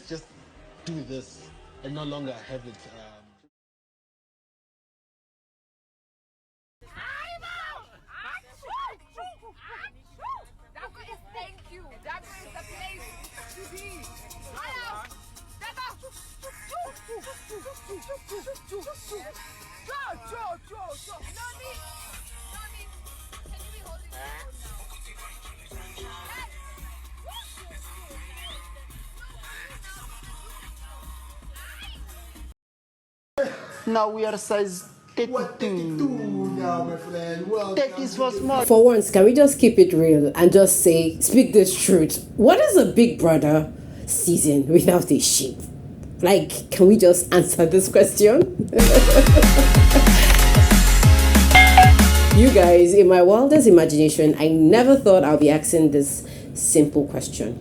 let's just do this and no longer have it. Thank you. That is the place to be. Now we are size 32 now, my friend. Well, that is for small. For once, can we just keep it real and just speak this truth? What is a Big Brother season without a sheep? Like, can we just answer this question? You guys, in my wildest imagination, I never thought I'll be asking this simple question.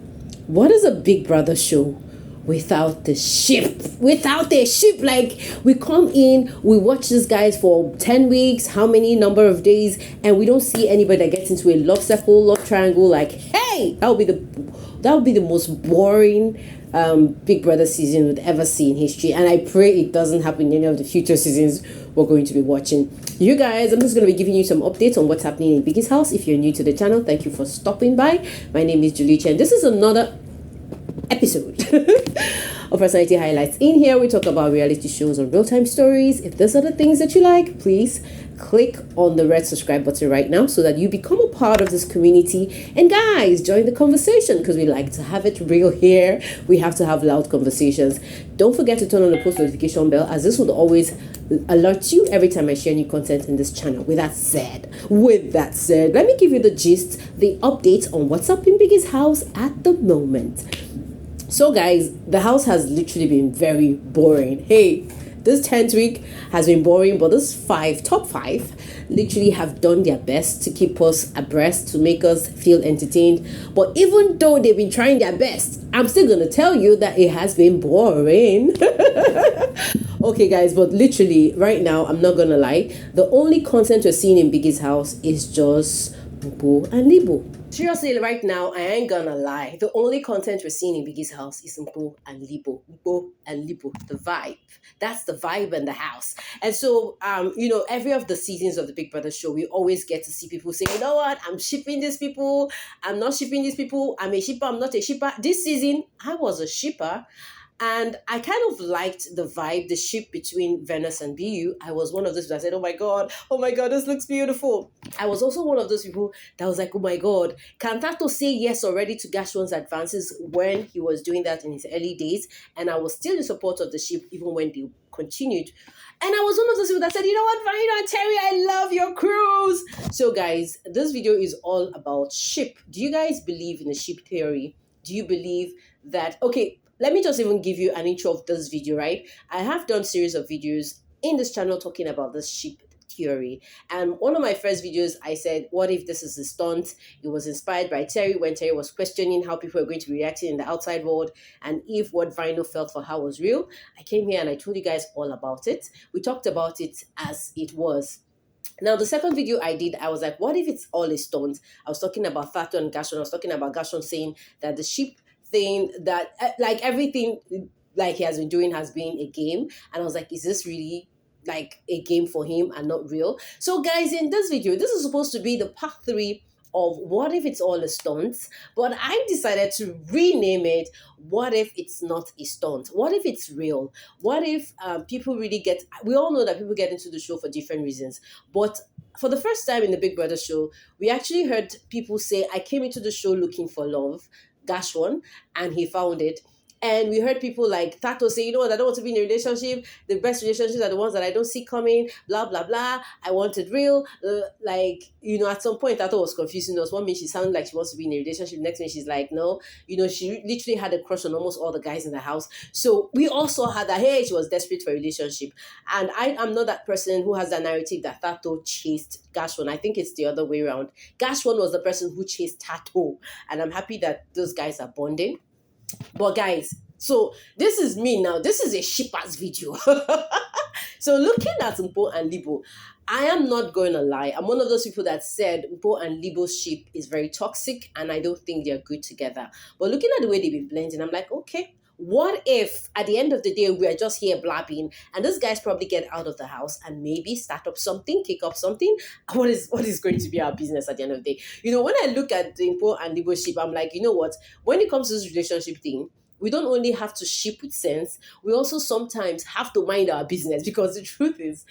What is a Big Brother show without the sheep? Without the sheep, like we come in, we watch these guys for 10 weeks, how many number of days, and we don't see anybody that gets into a love circle, love triangle. Like, hey, that would be the most boring Big Brother season we'd ever see in history. And I pray it doesn't happen in any of the future seasons we're going to be watching. You guys, I'm just going to be giving you some updates on what's happening in Biggie's house. If you're new to the channel, thank you for stopping by. My name is Julie, and this is another episode of Personality Highlights. In here, we talk about reality shows and real-time stories. If those are the things that you like, please click on the red subscribe button right now so that you become a part of this community. And guys, join the conversation because we like to have it real here. We have to have loud conversations. Don't forget to turn on the post notification bell, as this will always alert you every time I share new content in this channel. With that said, let me give you the gist, the update on what's up in Biggie's house at the moment. So guys, the house has literally been very boring. Hey, this 10th week has been boring, but this top five literally have done their best to keep us abreast, to make us feel entertained. But even though they've been trying their best, I'm still gonna tell you that it has been boring. Okay guys, but literally right now, I'm not gonna lie, the only content we're seeing in Biggie's house is just Mpo and Libo. Seriously, right now, I ain't gonna lie. The only content we're seeing in Biggie's house is Mpo and Libo. Mpo and Libo, the vibe. That's the vibe in the house. And so, every of the seasons of the Big Brother show, we always get to see people say, you know what, I'm shipping these people. I'm not shipping these people. I'm a shipper. I'm not a shipper. This season, I was a shipper. And I kind of liked the vibe, the ship between Venus and BU. I was one of those people that said, oh my God, this looks beautiful. I was also one of those people that was like, oh my God, can Tato say yes already to Gashwan's advances when he was doing that in his early days? And I was still in support of the ship even when they continued. And I was one of those people that said, you know what, Vanina and Terry, I love your cruise. So guys, this video is all about ship. Do you guys believe in the ship theory? Do you believe that, okay, let me just even give you an intro of this video, right? I have done series of videos in this channel talking about this ship theory. And one of my first videos, I said, what if this is a stunt? It was inspired by Terry when Terry was questioning how people were going to be reacting in the outside world and if what Vino felt for her was real. I came here and I told you guys all about it. We talked about it as it was. Now, the second video I did, I was like, what if it's all a stunt? I was talking about Fato and Gashon. I was talking about Gashon saying that the ship thing, that like everything like he has been doing has been a game. And I was like, is this really like a game for him and not real? So guys, in this video, this is supposed to be the part 3 of what if it's all a stunt, but I decided to rename it what if it's not a stunt? What if it's real? What if people really get, we all know that people get into the show for different reasons, but for the first time in the Big Brother show, we actually heard people say, I came into the show looking for love, Gashwan, and he found it. And we heard people like Tato say, you know what, I don't want to be in a relationship. The best relationships are the ones that I don't see coming, blah, blah, blah. I want it real. At some point, Tato was confusing us. One minute she sounded like she wants to be in a relationship. Next minute she's like, no. She literally had a crush on almost all the guys in the house. So we also had that, hey, she was desperate for a relationship. And I am not that person who has that narrative that Tato chased Gashwan. I think it's the other way around. Gashwan was the person who chased Tato. And I'm happy that those guys are bonding. But guys, so this is me now. This is a shippers video. So looking at Mpo and Libo, I am not going to lie. I'm one of those people that said Mpo and Libo's ship is very toxic and I don't think they're good together. But looking at the way they've been blending, I'm like, okay, What if at the end of the day we're just here blabbing and these guys probably get out of the house and maybe start up something, kick up something? What is going to be our business at the end of the day? When I look at the Impo and leadership, I'm like, you know what? When it comes to this relationship thing, we don't only have to ship with sense, we also sometimes have to mind our business, because the truth is,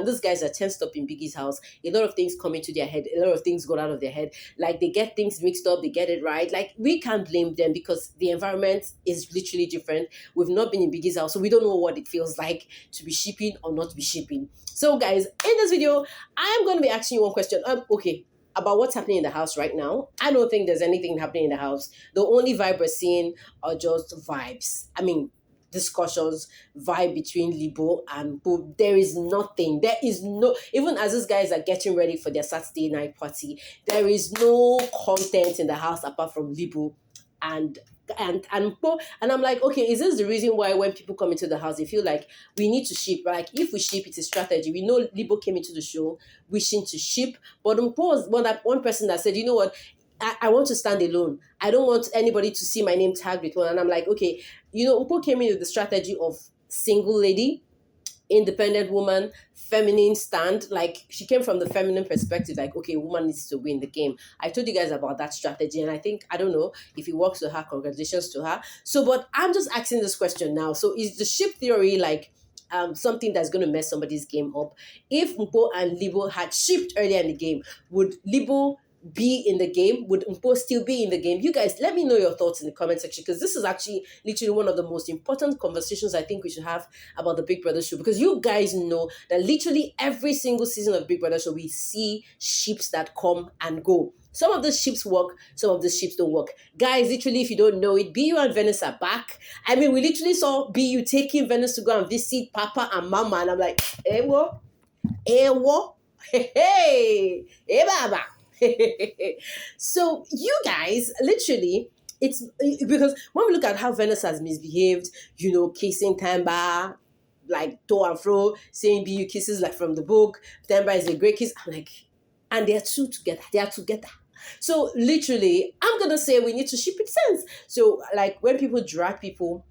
those guys are tensed up in Biggie's house. A lot of things come into their head, a lot of things go out of their head. Like, they get things mixed up, they get it right. Like, we can't blame them because the environment is literally different. We've not been in Biggie's house, so we don't know what it feels like to be shipping or not to be shipping. So, guys, in this video, I am going to be asking you one question. Okay, about what's happening in the house right now. I don't think there's anything happening in the house. The only vibe we're seeing are just vibes. I mean, discussions, vibe between Libo and Bo. There is nothing. There is no, even as these guys are getting ready for their Saturday night party, there is no content in the house apart from Libo and Bo. And I'm like, okay, is this the reason why when people come into the house they feel like we need to ship? Like, if we ship, it's a strategy. We know Libo came into the show wishing to ship, but Mpo was one person that said, you know what, I want to stand alone. I don't want anybody to see my name tagged with one. And I'm like, okay, Mpo came in with the strategy of single lady, independent woman, feminine stand. Like, she came from the feminine perspective, like, okay, woman needs to win the game. I told you guys about that strategy, and I think, I don't know if it works for her, congratulations to her. So, but I'm just asking this question now. So, is the ship theory like something that's going to mess somebody's game up? If Mpo and Libo had shipped earlier in the game, would Libo be in the game? Would Mpo still be in the game? You guys, let me know your thoughts in the comment section, because this is actually literally one of the most important conversations I think we should have about the Big Brother show, because you guys know that literally every single season of Big Brother show we see ships that come and go. Some of the ships work, some of the ships don't work. Guys, literally, if you don't know it, BU and Venice are back. I mean, we literally saw BU taking Venice to go and visit Papa and Mama, and I'm like, hey, what? Hey, what? Hey, hey, Baba. So you guys, literally, it's because when we look at how Venice has misbehaved, kissing Tamba, like to and fro, saying BU kisses like from the book, Tamba is a great kiss. I'm like, and they're two together. They are together. So literally, I'm gonna say we need to ship it sense. So, like, when people drag people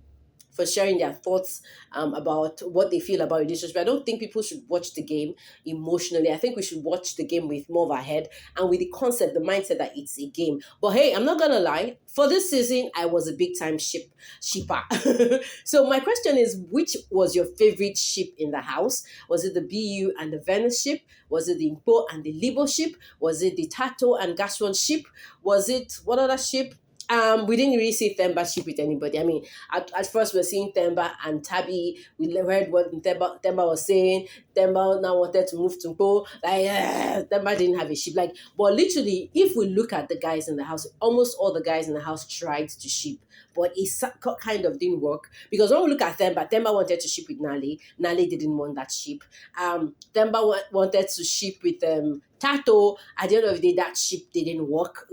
for sharing their thoughts about what they feel about relationship, I don't think people should watch the game emotionally. I think we should watch the game with more of our head and with the concept, the mindset that it's a game. But hey, I'm not gonna lie, for this season I was a big time shipper. So my question is, which was your favorite ship in the house? Was it the BU and the Venice ship? Was it the Impo and the Libo ship? Was it the Tato and Gashwan ship? Was it, what other ship? We didn't really see Themba ship with anybody. I mean, at first we were seeing Themba and Tabi. We heard what Themba was saying. Themba now wanted to move to Go. Like, Themba didn't have a ship. Like, but literally, if we look at the guys in the house, almost all the guys in the house tried to ship, but it kind of didn't work. Because when we look at Themba wanted to ship with Nali. Nali didn't want that ship. Themba wanted to ship with Tato. At the end of the day, that ship didn't work.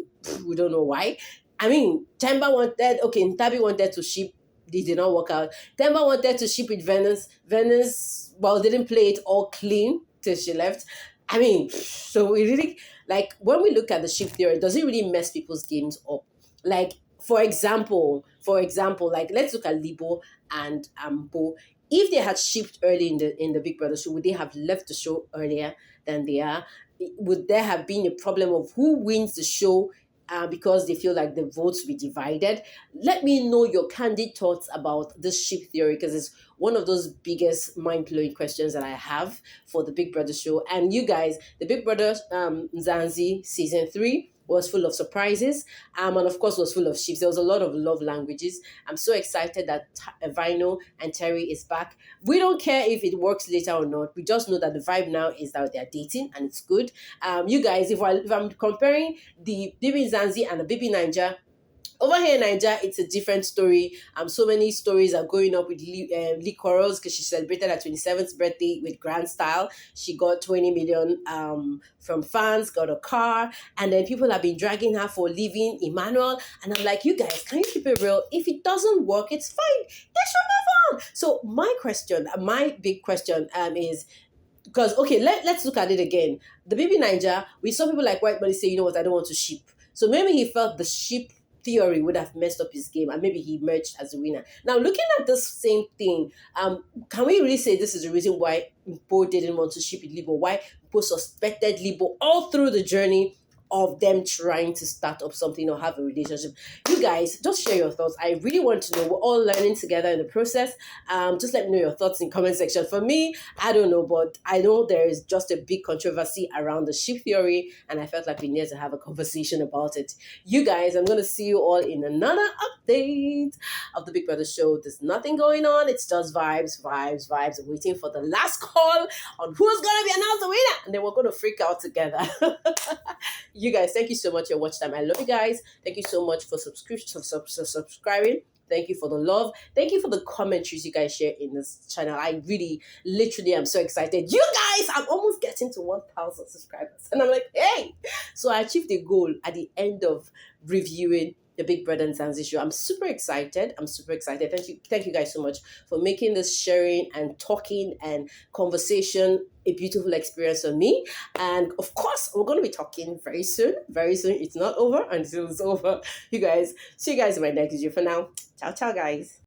We don't know why. I mean, Ntabi wanted to ship, it did not work out. Themba wanted to ship with Venice. Venice, well, didn't play it all clean till she left. I mean, so we really, like, when we look at the ship theory, does it really mess people's games up? Like, for example, like, let's look at Libo and Bo. If they had shipped early in the Big Brother show, would they have left the show earlier than they are? Would there have been a problem of who wins the show because they feel like the votes will be divided? Let me know your candid thoughts about this ship theory, because it's one of those biggest mind-blowing questions that I have for the Big Brother show. And you guys, the Big Brother Bbmzansi season 3 was full of surprises, and of course was full of ships. There was a lot of love languages. I'm so excited that Vino and Terry is back. We don't care if it works later or not. We just know that the vibe now is that they're dating and it's good. You guys, if I'm comparing the Bbmzansi and the Bibi Ninja, over here in Nigeria, it's a different story. So many stories are going up with Lee Corals, because she celebrated her 27th birthday with grand style. She got 20 million from fans, got a car, and then people have been dragging her for leaving Emmanuel. And I'm like, you guys, can you keep it real? If it doesn't work, it's fine. They should move on. So my big question is, because, okay, let's look at it again. The Bibi Ninja, we saw people like White Money say, you know what, I don't want to ship. So maybe he felt the ship theory would have messed up his game and maybe he emerged as a winner. Now, looking at this same thing, can we really say this is the reason why Bo didn't want to ship with Libo? Why Bo suspected Libo all through the journey of them trying to start up something or have a relationship? You guys, just share your thoughts. I really want to know. We're all learning together in the process. Just let me know your thoughts in comment section. For me, I don't know, but I know there is just a big controversy around the ship theory, and I felt like we needed to have a conversation about it. You guys, I'm going to see you all in another update of the Big Brother Show. There's nothing going on. It's just vibes, vibes, vibes. I'm waiting for the last call on who's going to be announced the winner, and then we're going to freak out together. You guys, thank you so much for your watch time. I love you guys. Thank you so much for subscribing. Thank you for the love. Thank you for the commentaries you guys share in this channel. I really, literally am so excited. You guys, I'm almost getting to 1,000 subscribers. And I'm like, hey! So I achieved a goal at the end of reviewing the Big Bbmzansi show. I'm super excited. Thank you guys so much for making this sharing and talking and conversation a beautiful experience for me. And of course, we're going to be talking very soon. Very soon. It's not over until it's over. You guys, see you guys in my next video. For now, ciao, ciao, guys.